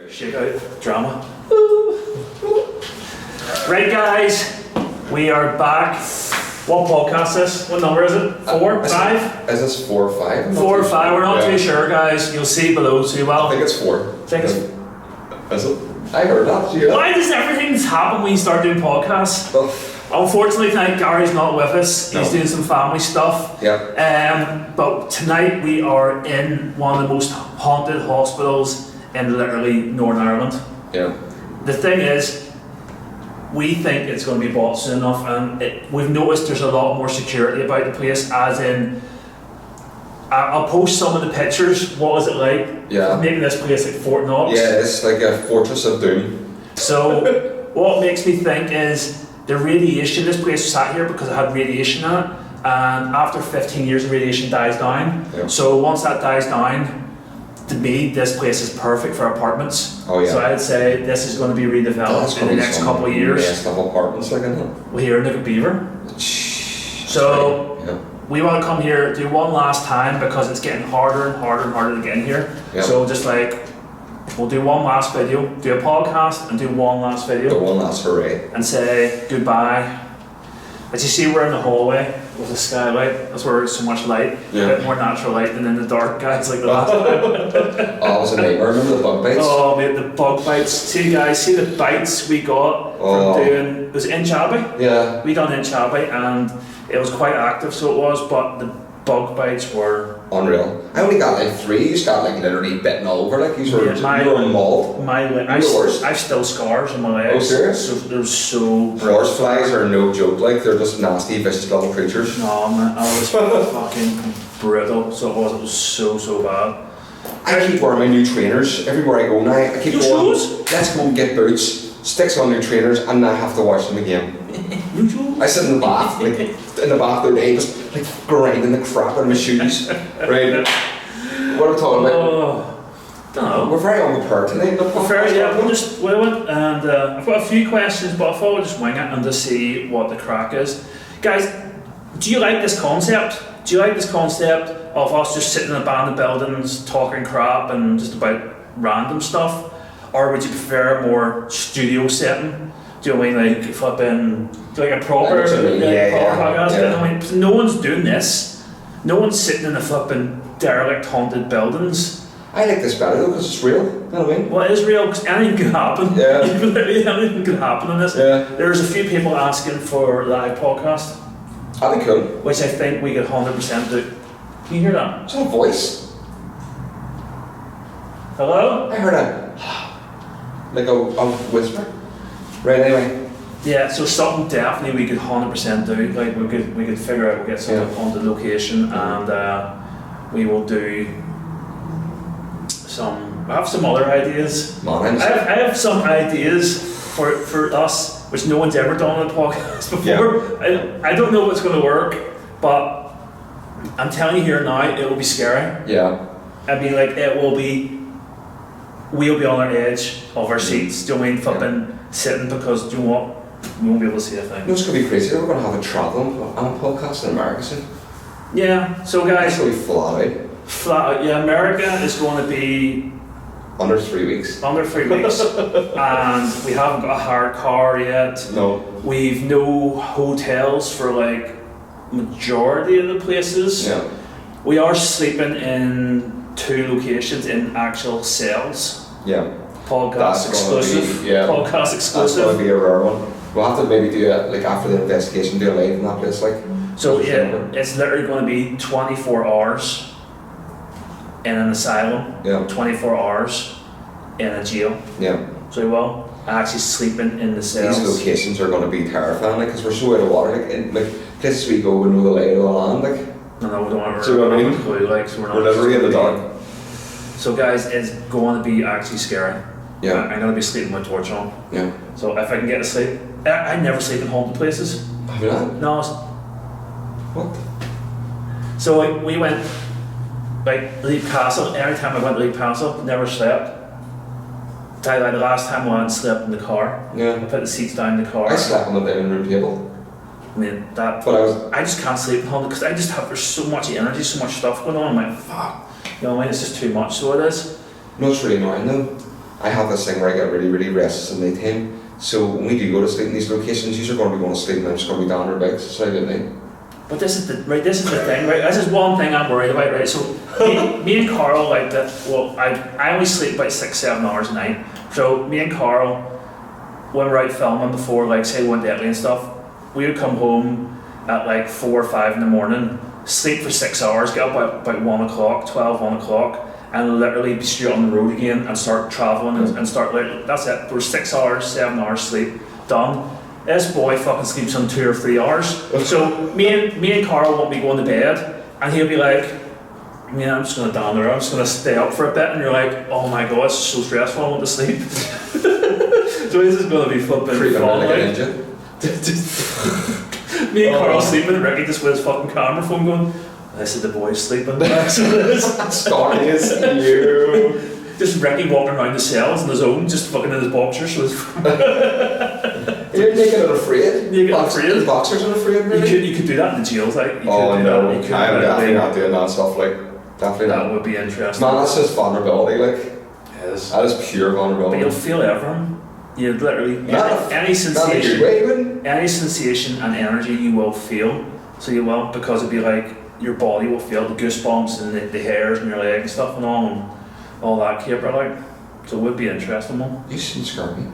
Shake out drama. Right, guys, we are back. What podcast is this? What number is it? 4, 5? Is this 4 or 5? 4 or 5. We're not too sure, guys. You'll see below too well. I think it's 4. Is it? I heard that. Yeah. Why does everything happen when you start doing podcasts? Unfortunately tonight Gary's not with us. He's doing some family stuff. Yeah. But tonight we are in one of the most haunted hospitals in literally Northern Ireland. Yeah. The thing is, we think it's going to be bought soon enough, and we've noticed there's a lot more security about the place, as in, I'll post some of the pictures. What is it like? Yeah. Making this place like Fort Knox. Yeah, it's like a fortress of doom. So, what makes me think is the radiation. This place sat here because it had radiation in it, and after 15 years, the radiation dies down. Yeah. So once that dies down, to me, this place is perfect for apartments. Oh yeah. So I'd say this is going to be redeveloped in the next couple of years. Yes, level apartments like that. We're here in the Beaver. So we want to come here, do one last time, because it's getting harder and harder and harder to get in here. Yep. So just like, we'll do one last video, do a podcast and do one last video. The one last hooray. And say goodbye. As you see, we're in the hallway with a skylight. That's where there's so much light. Yeah. A bit more natural light than in the dark, guys, like the last time. Oh, it was a nightmare. Remember the bug bites? Oh, mate, the bug bites. See, guys, see the bites we got from doing. It was in Chabby. Yeah. We done in Chabby, and it was quite active, so it was. But the bug bites were unreal. I only got like 3. You just got like literally bitten all over. Like you were mauled. I've still scars on my legs. Oh, serious? So they're so. Horseflies are no joke. Like they're just nasty, vicious little creatures. No, man, I was fucking brutal. So it was so bad. I keep wearing my new trainers everywhere I go now. I keep going. Shoes? Let's go and get boots. Sticks on new trainers, and I have to wash them again. I sit in the bath, like in the bath the other day, just like grinding the crap out of my shoes. Right? What are we talking about? Don't know. We're very on the part today. We went, and I've got a few questions, but I thought we'd just wing it and just see what the crack is. Guys, do you like this concept? Do you like this concept of us just sitting in abandoned buildings, talking crap and just about random stuff? Or would you prefer a more studio setting? Do you know what I mean? Like flipping, like a proper podcast? Yeah. I mean, no one's doing this. No one's sitting in a flipping derelict haunted buildings. I like this better though because it's real. You know what I mean? Well, it is real because anything can happen. Yeah. Literally anything can happen in this. Yeah. There's a few people asking for live podcast. That'd be cool. Which I think we could 100% do. Can you hear that? It's a voice. Hello? I heard like a whisper. Right, anyway. Yeah, so something definitely we could 100% do. Like we could figure out, we'll get something on the location, and we will do some. I have some other ideas. I have some ideas for us, which no one's ever done on a podcast before. Yeah. I don't know what's going to work, but I'm telling you here now, it will be scary. Yeah. I mean, like we'll be on our edge of our seats, do you know what I mean, flipping, sitting, because do you know what? We won't be able to see a thing. You know, it's going to be crazy. We're going to have a traveling podcast in America soon. Yeah, so guys. It's going to be flat out. Yeah, America is going to be under 3 weeks. And we haven't got a hired car yet. No. We've no hotels for like majority of the places. Yeah. We are sleeping in 2 locations in actual cells. Yeah. Podcast exclusive. Podcast exclusive. That's going to be a rare one. We'll have to maybe do it like after the investigation, do a live in that place, like. So yeah, it's literally going to be 24 hours in an asylum. Yeah. 24 hours in a jail. Yeah. So well, actually sleeping in the cells. These locations are going to be terrifying, like, because we're so out of water. Like, in, like places we go, we know the lay of the land, like. No, we don't have a clue, like, so we're literally in the dark. So guys, it's going to be actually scary. Yeah. I'm going to be sleeping with my torch on. Yeah. So if I can get to sleep, I never sleep in haunted places. Have you not? No. What? So we went, like, Leap Castle. Every time I went to Leap Castle, never slept. The last time I went, slept in the car. Yeah. I put the seats down in the car. I slept on the dining room table. I mean, that. But I just can't sleep in haunted because I just have, there's so much energy, so much stuff going on. I'm like, fuck. You know what I mean? It's just too much, so it is. No, it's really annoying though. I have this thing where I get really, really restless in night time. So when we do go to sleep in these locations, you're going to be going to sleep and I'm just going to be down our bikes. So I didn't. But this is the thing, right? This is one thing I'm worried about, right? So me and Carl, like that. Well, I only sleep about 6-7 hours a night. So me and Carl, when we're out filming before, like say we went to Italy and stuff, we would come home at like 4 or 5 in the morning, sleep for 6 hours, get up about 1 o'clock, 1 o'clock, and literally be straight on the road again and start traveling and start like that's it. We're 6 hours, 7 hours sleep, done. This boy fucking sleeps on 2 or 3 hours. So me and Carl won't be going to bed, and he'll be like, "Yeah, I'm just gonna down there. I'm just gonna stay up for a bit." And you're like, "Oh my god, it's so stressful. I want to sleep." So this is gonna be flipping fun. Like, me and Carl sleeping, and Ricky just with his fucking camera phone going, "This is the boy sleeping." Starting is you. Just Ricky walking around the cells on his own, just fucking in his boxers. So you're making it afraid. You get afraid. Boxers are afraid, really? You could do that in the jails, like. Oh no, I'm definitely not doing that stuff. Like, definitely that not. would be interesting. Man, that's just vulnerability. Like, yes. That is pure vulnerability. But you'll feel everything. You literally any sensation and energy you will feel. So you will, because it'd be like your body will feel the goosebumps and the hairs in your leg and stuff and all that caper like. So it would be an interesting one. You shouldn't scare me.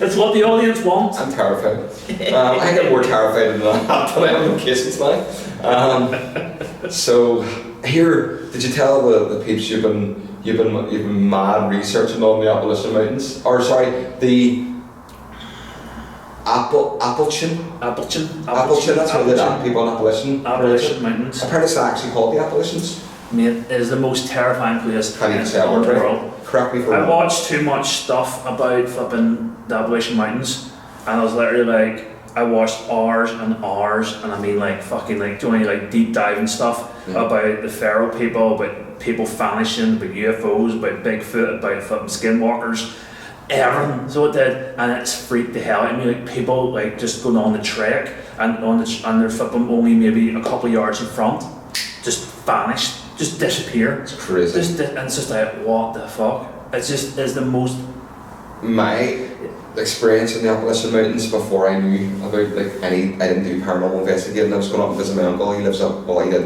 It's what the audience wants. I'm terrified. I get more terrified than I am in cases now. So here, did you tell the peeps you've been mad researching on the Appalachian Mountains? Or sorry, the Appalachian. That's where the people in Appalachian Mountains. Apparently it's actually called the Appalachians. Mate, it is the most terrifying place in the world. Correct me if I'm wrong. I watched too much stuff about flipping the Appalachian Mountains, and I was literally like, I watched hours and hours, and I mean like fucking like doing like deep diving stuff about the feral people, about people vanishing, about UFOs, about Bigfoot, about flipping skinwalkers, everything. So it did, and it's freaked the hell out of me. Like people like just going on the trek and they're flipping only maybe a couple of yards in front, just vanished. Just disappear. It's crazy. And it's just like, what the fuck? It's the most. My experience in the Appalachian Mountains before I knew about like I didn't do paranormal investigating. I was going up and visit my uncle. He did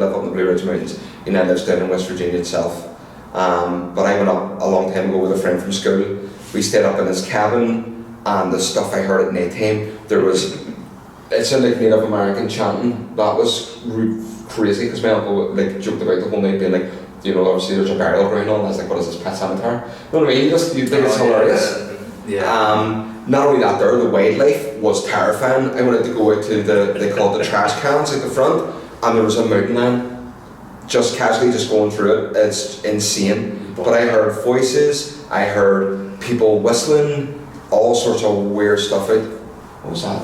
live up in the Blue Ridge Mountains. He now lives down in West Virginia itself. But I went up a long time ago with a friend from school. We stayed up in his cabin, and the stuff I heard at night time, it sounded like Native American chanting. That was crazy, because my uncle like joked about the whole night being like, you know, obviously there's a burial ground on. I was like, what is this, pet cemetery? You know what I mean? You think it's hilarious. Yeah. Not only that, there the wildlife was terrifying. I wanted to go out to they call it the trash cans at the front, and there was a mountain lion just casually just going through it. It's insane. But I heard voices, I heard people whistling, all sorts of weird stuff. What was that?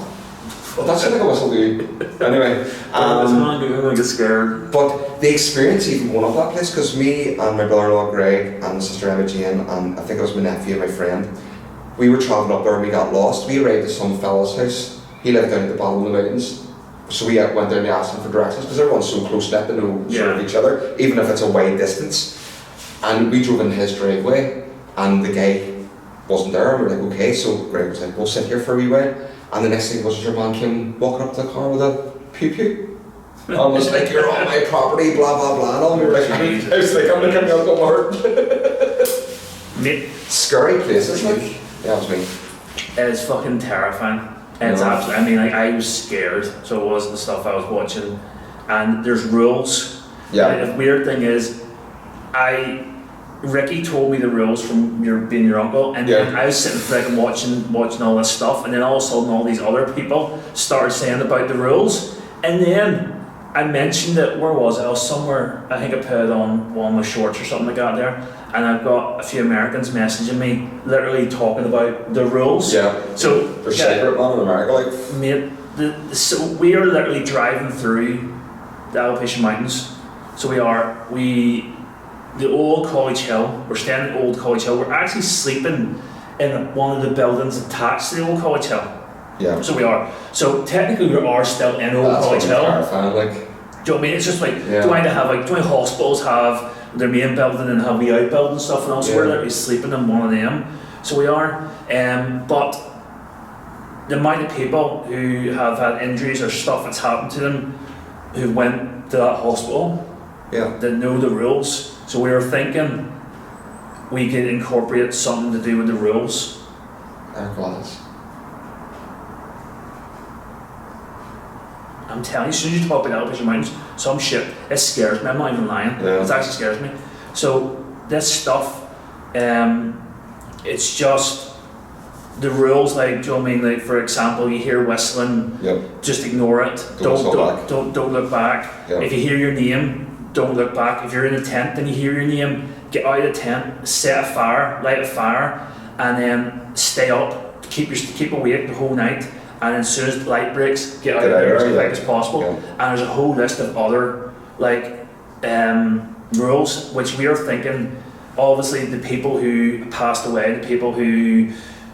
Well, that sounded like a whistle to you. Anyway, I'm gonna get scared. But the experience even going up that place, because me and my brother-in-law Greg and my sister Emma Jane, and I think it was my nephew and my friend, we were travelling up there and we got lost. We arrived at some fella's house. He lived down at the bottom of the mountains. So we went down and asked him for directions, because everyone's so close-knit to know sort of each other, even if it's a wide distance. And we drove in his driveway, and the guy wasn't there, and we were like, okay. So Greg was like, we'll sit here for a wee while. And the next thing was your man came walking up to the car with a pew-pew. And was like, you're on my property, blah, blah, blah. And all we were like, I was like, I'm looking at my Uncle Martin. Scary places, like. Yeah, it was me. It is fucking terrifying. It's absolutely, I mean, like, I was scared, so it was the stuff I was watching. And there's rules. Yeah. The weird thing is, Ricky told me the rules from being your uncle, and then I was sitting there and watching all this stuff, and then all of a sudden all these other people started saying about the rules, and then I mentioned it. Where was it? I was somewhere. I think I put it on one of my shorts or something like that there, and I've got a few Americans messaging me, literally talking about the rules. Yeah. So they're secret, man, in America, like. Mate, so we are literally driving through the Appalachian Mountains. So the old College Hill, we're staying at Old College Hill. We're actually sleeping in one of the buildings attached to the Old College Hill. Yeah. So we are. So technically we are still in Old College Hill. Terrifying, like. Do you know what I mean? It's just like, do hospitals have their main building and have the outbuilding stuff and all, so we're Yeah. literally sleeping in one of them. So we are. But the amount of people who have had injuries or stuff that's happened to them who went to that hospital Yeah. that know the rules. So we were thinking we could incorporate something to do with the rules. Air qualities. I'm telling you, as soon as you talk about outpatient mountains, some shit, it scares me. I'm not even lying. Yeah. It actually scares me. So this stuff, it's just the rules. Like, do you know what I mean? Like, for example, you hear whistling, Yep. just ignore it. Don't look back. Yep. If you hear your name, don't look back. If you're in a tent and you hear your name, get out of the tent, set a fire, light a fire, and then stay up, keep awake the whole night. And as soon as the light breaks, get out of there as quick as possible. Yeah. And there's a whole list of other rules which we are thinking. Obviously, the people who passed away, the people who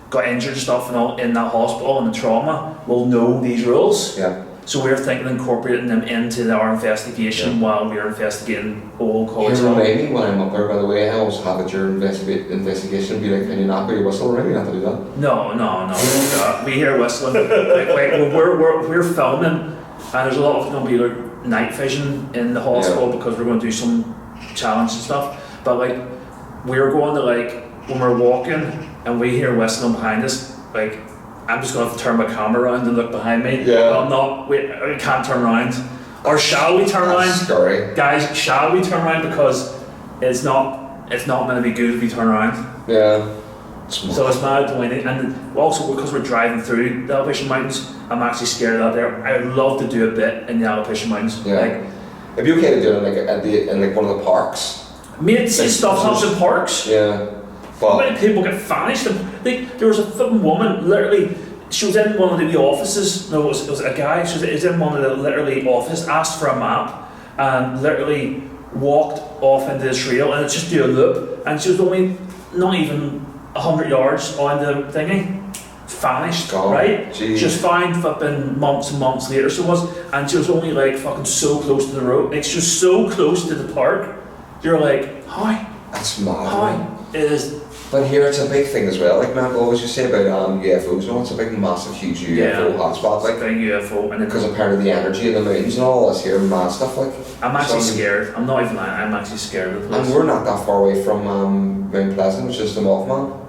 got injured and stuff and all in that hospital and the trauma will know these rules. Yeah. So we're thinking of incorporating them into our investigation while we're investigating Old College You Hill. remind me when I'm up there, by the way, I always have it during investigation, be like, can you not go your whistle? Remind me not to do that. No. We hear whistling. We're filming, and there's a lot of going to be like night vision in the hospital because we're going to do some challenge and stuff. But like, we're going to like when we're walking and we hear whistling behind us, like I'm just going to have to turn my camera around and look behind me. Yeah. I'm not. We can't turn around. Or shall we turn around? Scary. Guys, shall we turn around because it's not going to be good if we turn around. Yeah. So it's mad doing it, and also because we're driving through the Alopecia Mountains, I'm actually scared out there. I would love to do a bit in the Alopecia Mountains. Yeah. Like, it'd be okay to do it in like one of the parks. mate, see stuff happens in parks. Yeah. How But many people get vanished? Like, there was a fucking woman, literally, she was in one of the offices. No, it was a guy. She was in one of the literally offices, asked for a map, and literally walked off into the trail, and it just do a loop. And she was only not even 100 yards on the thingy. Vanished, God, right? geez. She was found fucking months and months later, so it was, and she was only like fucking so close to the road. Like, she was so close to the park. You're like, how? that's mad. Man. How? It is. But here it's a big thing as well. Like man, always you say about UFOs. No, it's a big, massive, huge UFO hotspot. Like Like a UFO, and because apparently the energy in the mountains and all this here mad stuff. Like I'm actually So- scared. I'm not even lying. I'm actually scared of the place. and we're not that far away from Mount Pleasant, which is the Mothman.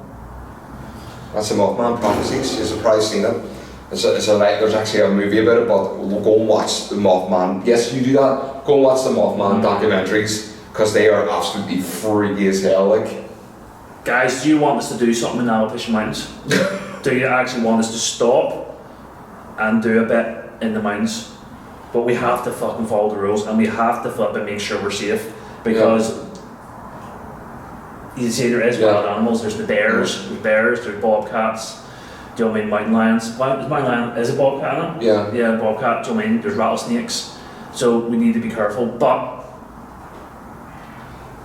That's the Mothman prophecies. You've probably seen it. It's a like there's actually a movie about it, but we'll go and watch the Mothman. Yes, you do that. Go and watch the Mothman documentaries because they are absolutely freaky as hell. Like. Guys, do you want us to do something in the Alopecia Mountains? Do you actually want us to stop and do a bit in the mountains? But we have to fucking follow the rules, and we have to flip and make sure we're safe, because you see there is wild animals. There's the bears, there's bobcats. Do you know what I mean? Mountain lions. Mountain lion is a bobcat, isn't it? Yeah. Yeah, bobcat. Do you know what I mean? There's rattlesnakes. So we need to be careful. But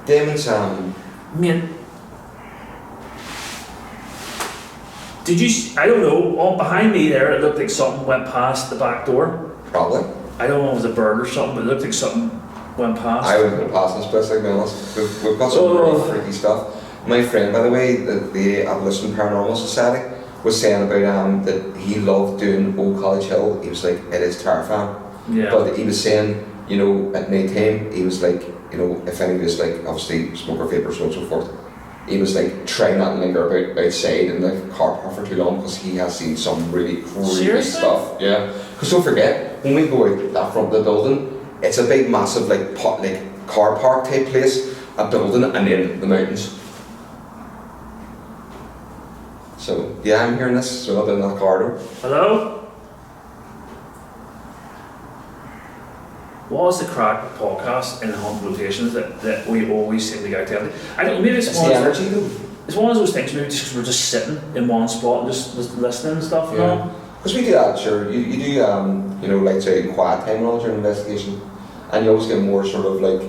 Damon's mate, did you? I don't know. On behind me there, it looked like something went past the back door. probably. I don't know if it was a bird or something, but it looked like something went past. I wouldn't have passed this place, like, to be honest. We've got some really freaky stuff. My friend, by the way, the Abolition Paranormal Society, was saying about that he loved doing Old College Hill. He was like, it is terrifying. Yeah. But he was saying, you know, at night time, he was like, you know, if any of us, like, obviously smoke or vape or so on and so forth, he was like, try not to linger outside in the car park for too long because he has seen some really crazy Seriously? stuff. Yeah. Because don't forget, when we go out that front of the building, it's a big, massive, like car park type place, a building, and then the mountains. So yeah, I'm hearing this as well in that corridor. Hello? What is the crack with podcasts in haunted locations that we always seem to get together? I don't. Maybe It's it's the one. energy though. It's one of those things. Maybe just because we're just sitting in one spot and just listening and stuff. You know? Because we do that, sure. You do, you know, like say quiet time and all during investigation, and you always get more sort of like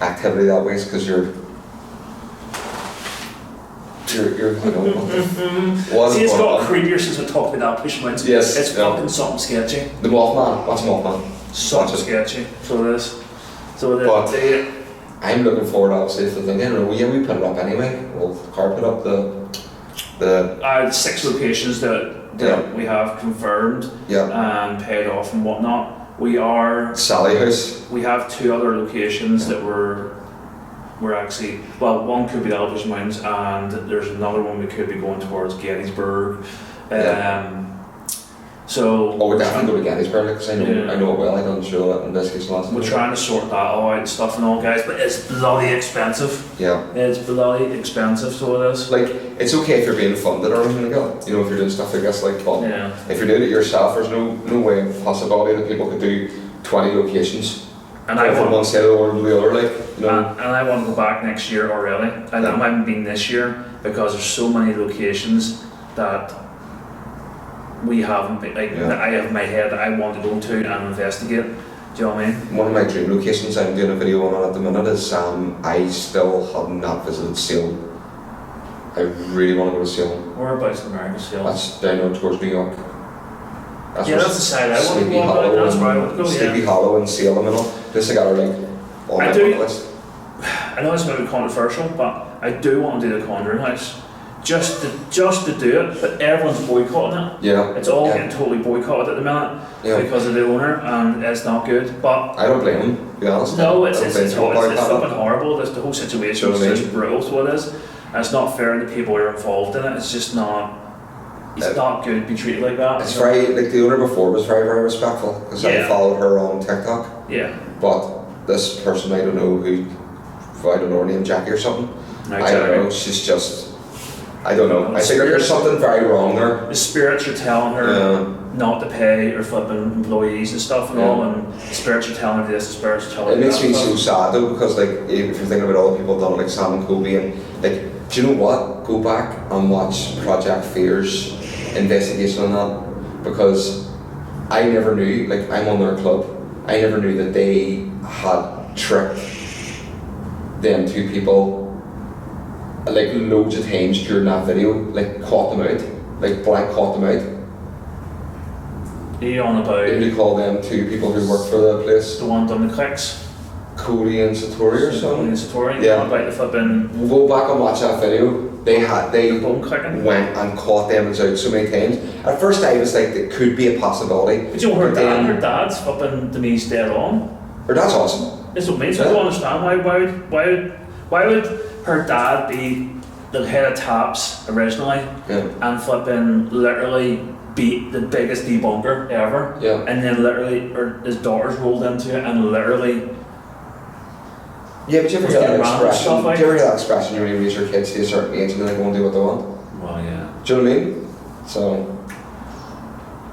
activity that way because you're you know. See, it's got creepier since we talked about that push mountains. Yes, It's fucking something sketchy. The Mothman. What's Mothman? Something Watch it. sketchy. So it is. So But- I'm looking forward, obviously, to the thing. We put it up anyway. We'll carpet up the 6 locations that we have confirmed and paid off and whatnot. Sally House. We have 2 other locations that we're actually, well, one could be the Elvish Mountains, and there's another one we could be going towards Gettysburg. So we're definitely going to Gettysburg, because I know it well. I done show that investigation last We're trying to sort that all out and stuff and all, guys, but it's bloody expensive. Yeah. It's bloody expensive, so it is. Like, it's okay if you're being funded or anything like that, if you're doing stuff like this, like, but if you're doing it yourself, there's no way of possibility that people could do 20 locations. And I want one side of the world to the other, and I want to go back next year already. I haven't been this year because there's so many locations that we haven't been, that I have in my head that I want to go to and investigate. Do you know what I mean? One of my dream locations I'm doing a video on at the minute is I still have not visited Salem. I really want to go to Salem. Whereabouts in America, Salem? That's down towards New York. That's the side I want to go on. That's where I want to go. Sleepy Hollow and Salem and all. This I got like on my bucket list. I know it's going to be controversial, but I do want to do the Conjuring House. Just to do it, but everyone's boycotting it. Yeah. It's all getting totally boycotted at the minute because of the owner, and it's not good. But I don't blame him, to be honest. No, it's flipping horrible. The whole situation is just brutal, so it is. And it's not fair to the people who are involved in it. It's just not. It's not good to be treated like that. It's very, like the owner before was very, very respectful, because I followed her on TikTok. Yeah. But this person, I don't know her name, Jackie or something. I don't know, she's just, I don't know. I think there's something very wrong there. The spirits are telling her not to pay her flipping employees and stuff and all, and the spirits are telling her this, the spirits are telling her that. It makes me so sad though, because like, if you're thinking about all the people done like Sam and Kobe, and like, do you know what? Go back and watch Project Fear's investigation on that, because I never knew, like I'm on their club, I never knew that they had tricked them 2 people like loads of times during that video, like caught them out, like blank caught them out. Are you on about? They call them 2 people who work for the place. The one done the clicks? Cody and Satori or something? Cody and Satori? Yeah. About the flipping... We'll go back and watch that video. They went and caught them out so many times. At first I was like, it could be a possibility. But you know, her dad's flipping Denise dead on. Her dad's awesome. That's what it means. I don't understand why would her dad be the head of Taps originally and flipping literally beat the biggest debunker ever, and then literally his daughters rolled into it and literally. Yeah, but you ever hear that expression? Do you ever hear that expression? You raise your kids to a certain age and then they go and do what they want. Well, yeah. Do you know what I mean? So.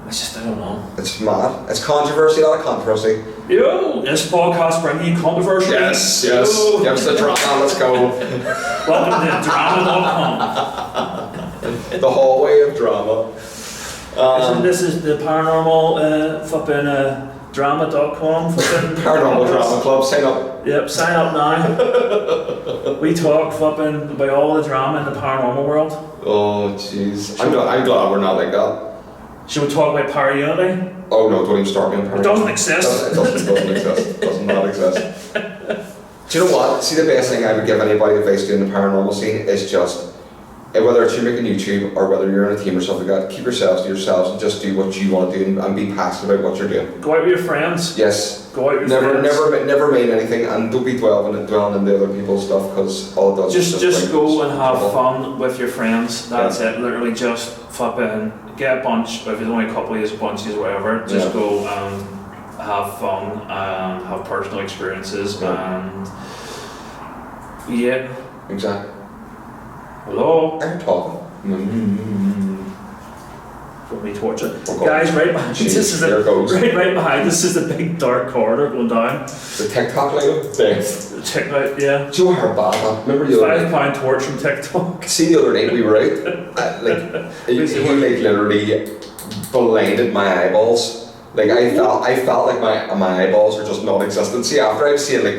It's just, I don't know. It's mad. It's controversy, a lot of controversy. Yo, this podcast bringing you controversy. Yes. Give us the drama, let's go. Welcome to drama.com. The hallway of drama. This is the paranormal drama.com. Paranormal Drama Club, sign up. Yep, sign up now. We talk flipping about all the drama in the paranormal world. Oh, jeez. I'm glad we're not like that. Should we talk about para-unity? Oh no, don't even start me on para-unity. It doesn't exist. It doesn't exist. It does not exist. Do you know what? See, the best thing I would give anybody advice to in the paranormal scene is just, whether it's you making YouTube or whether you're in a team or something like that, keep yourselves to yourselves and just do what you want to do and be passionate about what you're doing. Go out with your friends. Yes. Go out with your friends. Never mean anything, and don't be dwelling into other people's stuff, because all it does is just go and have fun with your friends. That's it. Literally just flipping, get a bunch, if it's only a couple of years, bunches or whatever, just go and have fun and have personal experiences and exactly. Hello? I'm talking. Let me torch it. Guys, right behind right behind this is a big dark corridor going down. The TikTok lady? The TikTok, yeah. Do you know how bad that? Remember the other £5 torch from TikTok. See, the other night we were out, he literally blinded my eyeballs. Like I felt like my eyeballs were just non-existent. See, after I've seen like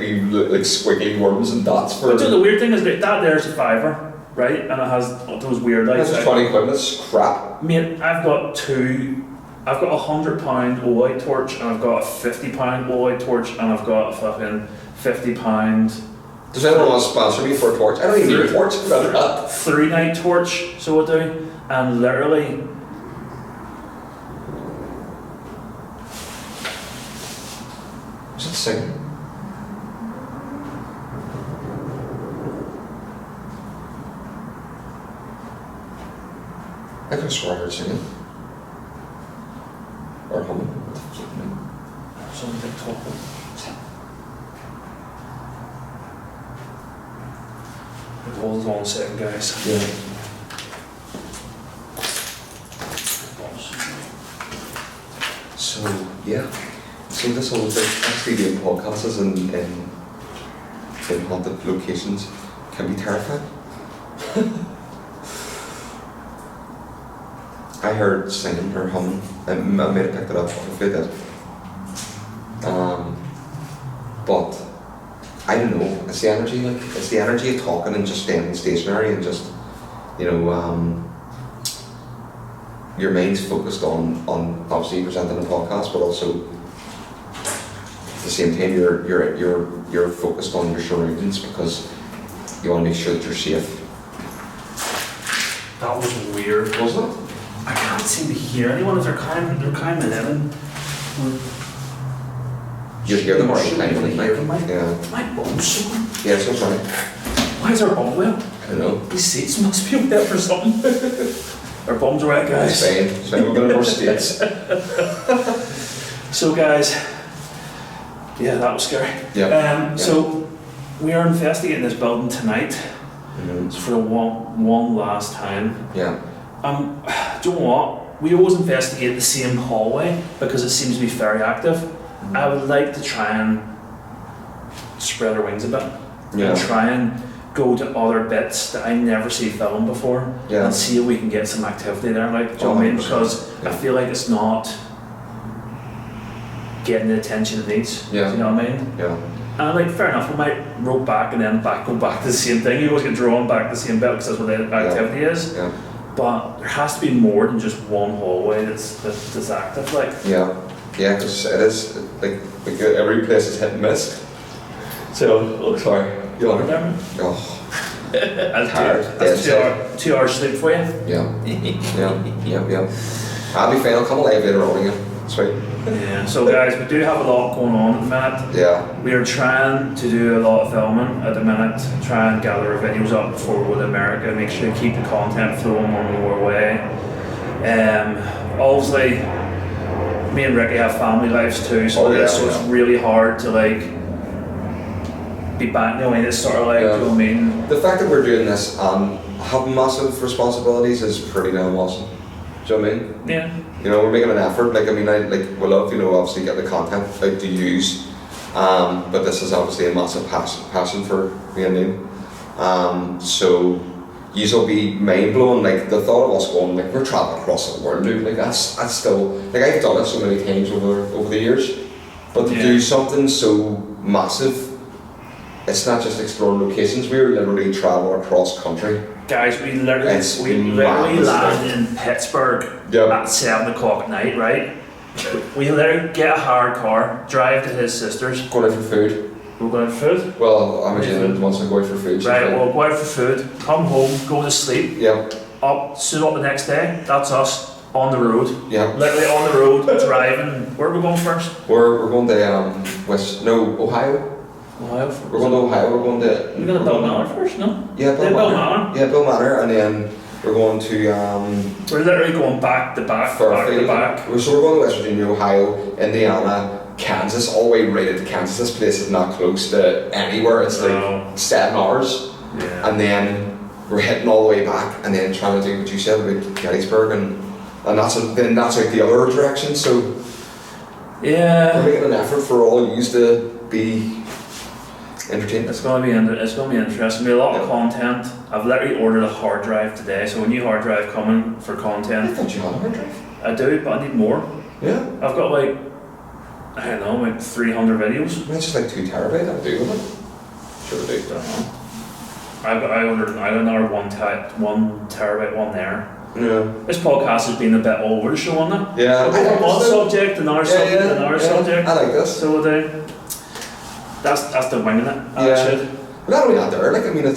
squiggly worms and dots for. But the weird thing is that there's a $5, right? And it has those weird lights. That's 20 quid. That's crap. Mate, I've got a £100 all-out torch, and I've got a £50 all-out torch, and I've got a fucking £50 Does anyone want to sponsor me for a torch? I don't even need a torch. I'd rather that. 3-night torch, so we'll do, and literally. Is it singing? I could have sworn I heard singing. Or humming. What the fuck, man? Something talking. Hold on 1 second, guys. Yeah. So, yeah. So this whole thing, actually doing podcasts in haunted locations can be terrifying. I heard singing or humming. I may have picked it up, hopefully I did. But I don't know, it's the energy, like, it's the energy of talking and just staying stationary and just, you know, your mind's focused on obviously presenting a podcast, but also at the same time you're focused on your surroundings because you want to make sure that you're safe. That was weird, wasn't it? I can't seem to hear anyone if they're kind of living. You hear them already Should we playing hear them, like, yeah. My bum's so. Yeah, so sorry. Why is our bum wet? I don't know. These seats must be wet for something. Our bums are wet, guys. Spain, we're going to more states. So guys, yeah, that was scary. Yeah. So we are investigating this building tonight. Mm-hmm. For one last time. Yeah. Do you know what? We always investigate the same hallway because it seems to be very active. Mm-hmm. I would like to try and spread our wings a bit. Yeah. And try and go to other bits that I never see filmed before. Yeah. And see if we can get some activity there. Like, do you know what I mean? Because I feel like it's not getting the attention it needs. Yeah. Do you know what I mean? Yeah. And like, fair enough, we might rope back and then go back to the same thing. You always get drawn back to the same bit because that's what the activity is. Yeah. But there has to be more than just one hallway that's active. Like, Yeah, because it is like every place is hit and miss. So, sorry, you want it? Oh, That's tired. That's 2 hours sleep for you. Yeah. I'll be fine. I'll come alive later on again. Sweet. Yeah. So guys, we do have a lot going on at the minute. Yeah. We are trying to do a lot of filming at the minute. Try and gather our videos up before we go to America. Make sure to keep the content flowing one more way. Obviously, me and Ricky have family lives too, so it's really hard to like be back. You know, it's sort of like, you know what I mean? The fact that we're doing this and having massive responsibilities is pretty damn awesome. Do you know what I mean? Yeah. You know, we're making an effort. Like, I mean, we love, you know, obviously get the content like to use, but this is obviously a massive passion for me and Neil. So, you'll be mind blown. Like the thought of us going, like we're traveling across the world, dude. Like that's still like I've done it so many times over the years, but to do something so massive. It's not just exploring locations, we literally travel across country. Guys, we literally landed in Pittsburgh at 7 o'clock at night, right? We literally get a hired car, drive to his sister's. Going out for food. We're going out for food? Well, I'm assuming once I go out for food. Right, we'll go out for food, come home, go to sleep. Yep. Suit up the next day, that's us on the road. Yeah. Literally on the road, driving. Where are we going first? We're going to Ohio. Ohio. We're going to Ohio. We're going to Bill Manor first, no? Yeah, Bill Manor. Yeah, Bill Manor, and then we're going to we're literally going back to back. So we're going to West Virginia, Ohio, Indiana, Kansas, all the way right into Kansas. This place is not close to anywhere. It's like 7 hours. Yeah. And then we're hitting all the way back, and then trying to do what you said about Gettysburg, and that's out the other direction. So we're making an effort for all you to be entertained. It's going to be interesting. Be a lot of content. I've literally ordered a hard drive today, so a new hard drive coming for content. I thought you had a hard drive. I do, but I need more. Yeah. I've got like 300 videos. It's just like 2 terabyte. I'll do with it. Sure do. I ordered another 1 terabyte one there. Yeah. This podcast has been a bit all over the show, hasn't it? Yeah. One subject, another subject, another subject. I like this. So that's the winging it. Yeah. not only that there, like I mean, I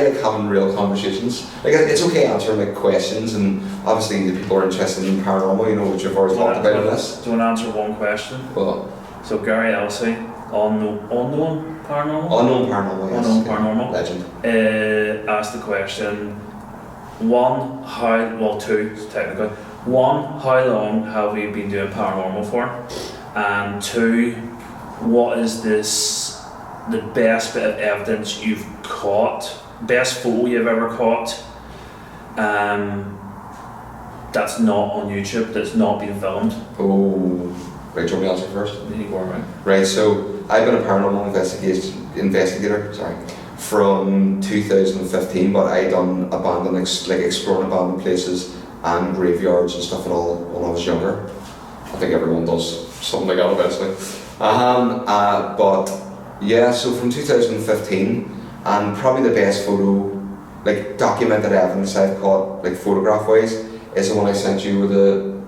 like having real conversations. Like it's okay answering like questions, and obviously the people are interested in paranormal, you know, which you've already talked about in this. Do you want to answer one question? Well, So Gary Elsey, unknown paranormal. unknown paranormal, yes. Unknown paranormal. Legend. Asked the question. One, two technically. One, how long have we been doing paranormal for? And two, what is the best bit of evidence you've caught, best photo you've ever caught, that's not on YouTube, that's not been filmed? Oh, right, do you want me to answer first? You go on, right? Right, so I've been a paranormal investigator, from 2015, but I done exploring abandoned places and graveyards and stuff and all when I was younger. I think everyone does something like that eventually. But yeah, so from 2015, and probably the best photo, like documented evidence I've caught, like photograph wise, is the one I sent you with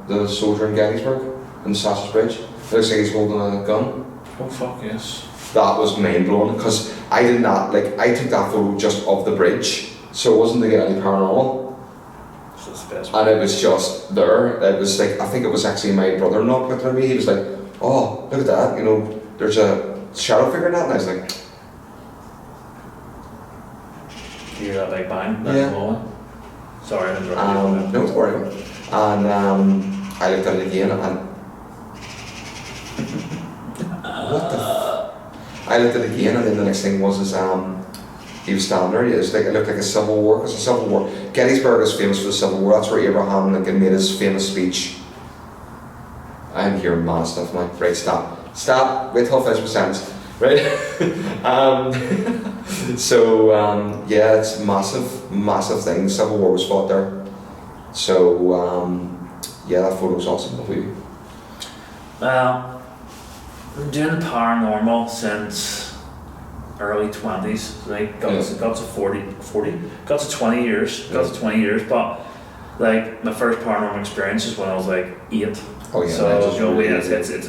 the soldier in Gettysburg in Sausage Bridge. It looks like he's holding a gun. Oh fuck yes. That was mind blowing because I did not I took that photo just of the bridge, so it wasn't to get any paranormal. So that's the best one. And it was just there. It was like, I think it was actually my brother-in-law put it on me. He was like, "Oh, look at that! You know, there's a shadow figure in that." And I was like, "You hear that big bang?" Yeah. Sorry, I interrupted you. No, don't worry about it. And I looked at it again, and what the? I looked at it again, and then the next thing was he was standing there. It looked like a Civil War. Because the Civil War, Gettysburg is famous for the Civil War. That's where Abraham Lincoln made his famous speech. I'm hearing mad stuff now. Right, stop. Wait till I finish my sentence. Right. Yeah, it's massive thing. The Civil War was fought there. So yeah, that photo's awesome. Well, I'm doing the paranormal since early 20s. Like got to 40, got to 20 years, but like my first paranormal experience is when I was like 8. Oh yeah. So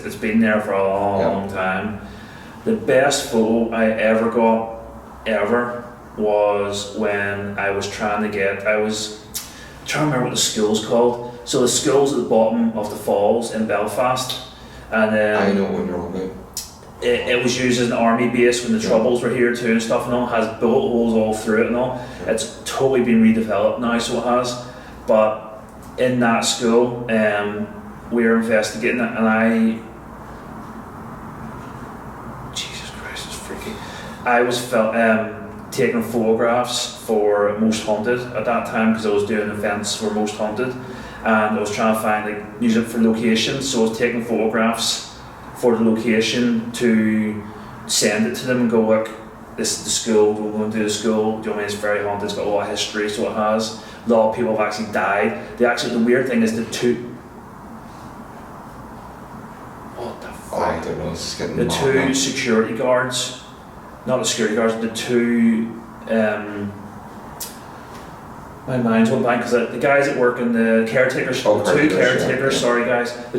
it's been there for a long time. The best photo I ever got was when I was trying to remember what the school's called. So the school's at the bottom of the falls in Belfast, and I know what you're on about. It was used as an army base when the Troubles were here too and stuff and all. It has bullet holes all through it and all. It's totally been redeveloped now, so it has. But in that school, we were investigating it, and Jesus Christ, it's freaky. I was taking photographs for Most Haunted at that time because I was doing events for Most Haunted, and I was trying to find music for locations. So I was taking photographs for the location to send it to them and go, look, this is the school, we're going to do the school, do you know what I mean? It's very haunted, it's got a lot of history, so it has. A lot of people have actually died. The weird thing is what the fuck? I don't know, it's getting the mad two now. security guards, not the security guards, the two, my mind's went blank because the guys that work in the caretakers, the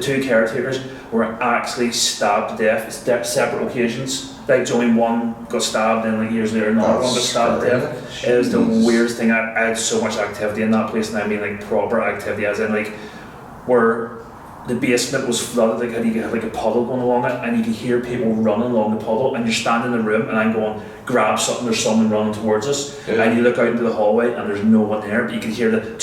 two caretakers were actually stabbed to death. It's separate occasions. Like only one got stabbed, and years later another one got stabbed to death. It was the weirdest thing. I had so much activity in that place, and I mean proper activity, as in where the basement was flooded, you had a puddle going along it, and you could hear people running along the puddle, and you're standing in the room, and I'm going, grab something, there's someone running towards us, and you look out into the hallway, and there's no one there, but you can hear the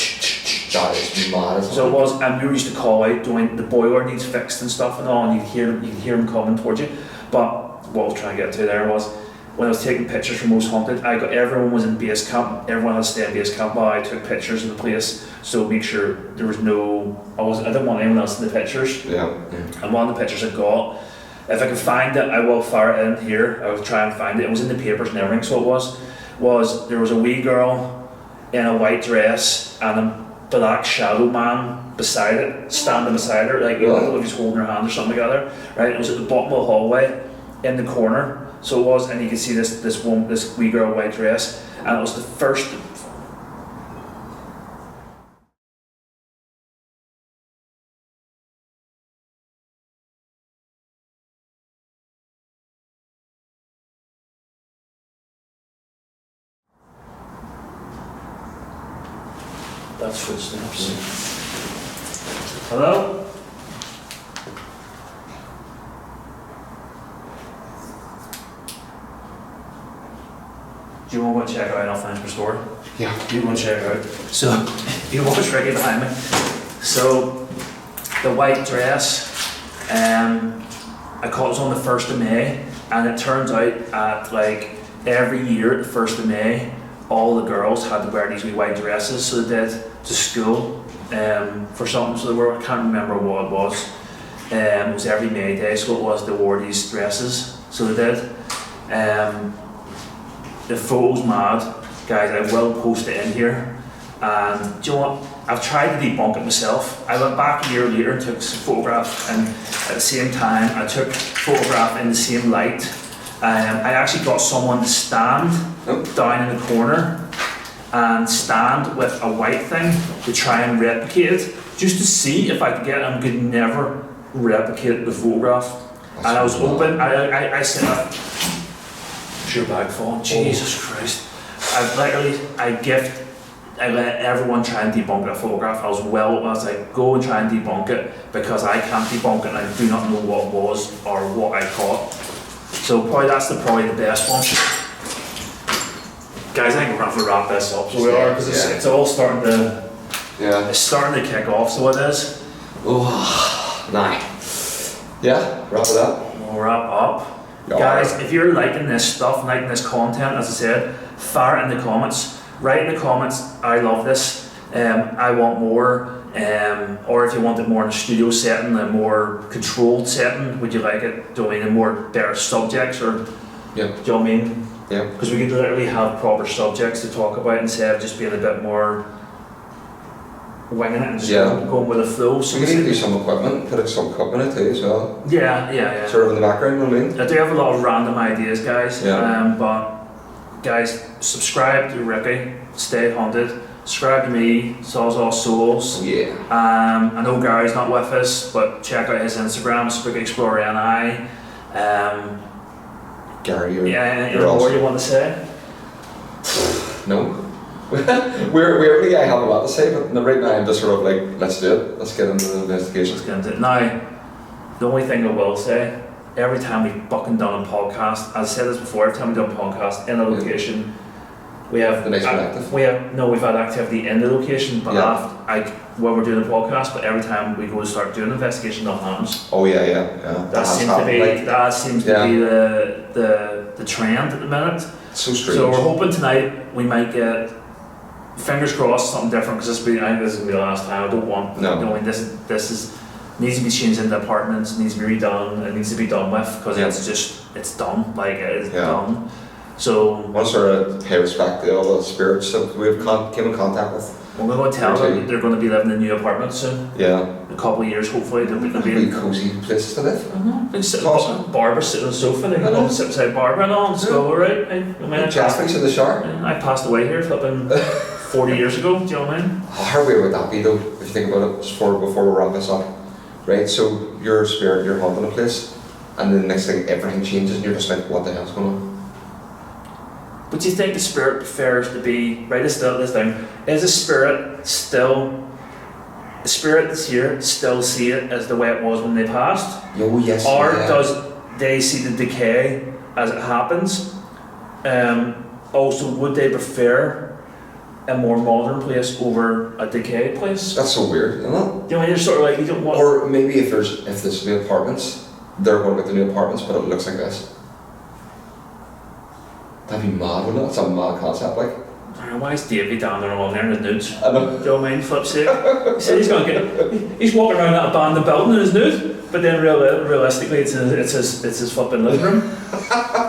That is mad. So it was, and we used to call out, doing the boiler needs fixed and stuff and all, and you could hear them coming towards you. But what I was trying to get to there was, when I was taking pictures for Most Haunted, everyone was in base camp, everyone had to stay in base camp while I took pictures of the place, so make sure there was I didn't want anyone else in the pictures. Yeah. And one of the pictures I got, if I can find it, I will fire it in here, I will try and find it. It was in the papers and everything, so it was there was a wee girl in a white dress and a black shadow man beside it, standing beside her, I don't know if he's holding her hand or something together, right? It was at the bottom of the hallway, in the corner, so it was, and you could see this wee girl in a white dress, and it was the first That's footsteps. Hello? Do you want to go and check out? I'll finish my story. Yeah. You go and check it out. So, you watch Ricky behind me. So, the white dress, I caught it was on the 1st of May, and it turns out at like every year at the 1st of May, all the girls had to wear these wee white dresses, so they did, to school for something. So they were, I can't remember what it was. It was every May Day, so it was they wore these dresses, so they did. The photo's mad, guys. I will post it in here. And do you know what? I've tried to debunk it myself. I went back a year later and took some photographs, and at the same time, I took a photograph in the same light. I actually got someone to stand down in the corner and stand with a white thing to try and replicate it, just to see if I could get it. I could never replicate the photograph. And I was open. I said, "It's your bag phone." Jesus Christ! I let everyone try and debunk that photograph. I was like, go and try and debunk it, because I can't debunk it and I do not know what it was or what I caught. So that's probably the best one. Guys, I think we're going to have to wrap this up. So we are, because it's all starting to it's starting to kick off, so it is. Oh, nah. Yeah, wrap it up. We'll wrap up. Guys, if you're liking this stuff, liking this content, as I said, fire it in the comments. Write in the comments, I love this, I want more, or if you want it more in a studio setting, a more controlled setting, would you like it doing a more better subjects, or do you know what I mean? Yeah. Because we could literally have proper subjects to talk about instead of just being a bit more winging it and just going with the flow. So we need to do some equipment, put some equipment in it too as well. Yeah. Sort of in the background, you know what I mean? I do have a lot of random ideas, guys, but guys, subscribe to Ricky, stay haunted. Subscribe to me, Sawzall Souls. Yeah. I know Gary's not with us, but check out his Instagram, Spooky Explorer NI. Gary, you're anything more you want to say? No. Weirdly, I have a lot to say, but right now I'm just sort of like, let's do it. Let's get into the investigation. Let's get into it. Now, the only thing I will say, every time we've fucking done a podcast, as I said this before, every time we've done a podcast in a location, we have the next active. We've had activity in the location, but when we're doing a podcast, but every time we go to start doing an investigation, nothing happens. Oh yeah. That seems to be the trend at the minute. It's so strange. So we're hoping tonight we might get, fingers crossed, something different, because I think this is gonna be the last time. I don't want this needs to be changed into apartments, needs to be redone, it needs to be done with, because it's done, like it is done. So I want to sort of pay respect to all the spirits that we've came in contact with. We're going to tell them they're going to be living in new apartments soon. Yeah. In a couple of years, hopefully. They'll be cozy places to live. Barbara sitting on the sofa, they can sit beside Barbara and all, and go, alright. Jasper's in the shower. I passed away here flipping 40 years ago, do you know what I mean? How weird would that be though, if you think about it, before we wrap this up? Right, so you're a spirit, you're haunting a place, and then the next thing everything changes and you're just like, what the hell's going on? But do you think the spirit prefers to be, right, this thing, is the spirit that's here still see it as the way it was when they passed? Oh yes. Or does they see the decay as it happens? Also, would they prefer a more modern place over a decayed place? That's so weird, isn't it? You know, you're sort of like, you don't want... Or maybe if there's new apartments, they're going to get the new apartments, but it looks like this. That'd be mad, wouldn't it? It's a mad concept, like. I don't know, why is Davey down there along there in his nudes? I know. Do you know what I mean? Flip's sake. He said he's walking around that abandoned building in his nude, but then realistically it's his flipping living room.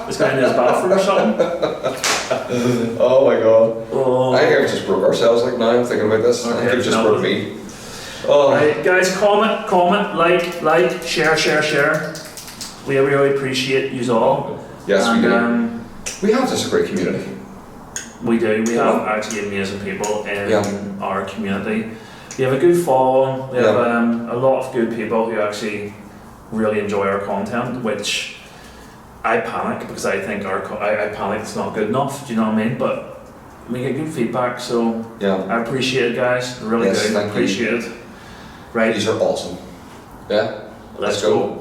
It's going into his bathroom or something. Oh my god. Oh. I think we just broke ourselves, like now I'm thinking about this. I think we just broke me. Oh. Right, guys, comment, like, share. We really appreciate you all. Yes, we do. We have just a great community. We do. We have actually amazing people in our community. We have a good following. We have a lot of good people who actually really enjoy our content, which I panic because I think I panic it's not good enough. Do you know what I mean? But we get good feedback, so Yeah. I appreciate it, guys. I really Yes, do. thank you. Appreciate it. Right, These are awesome. Yeah. let's go.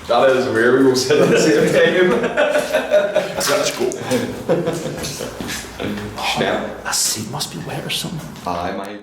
That is weird. We will sit at the same time. Let's go. Snap. That seat must be wet or something. Aye, my.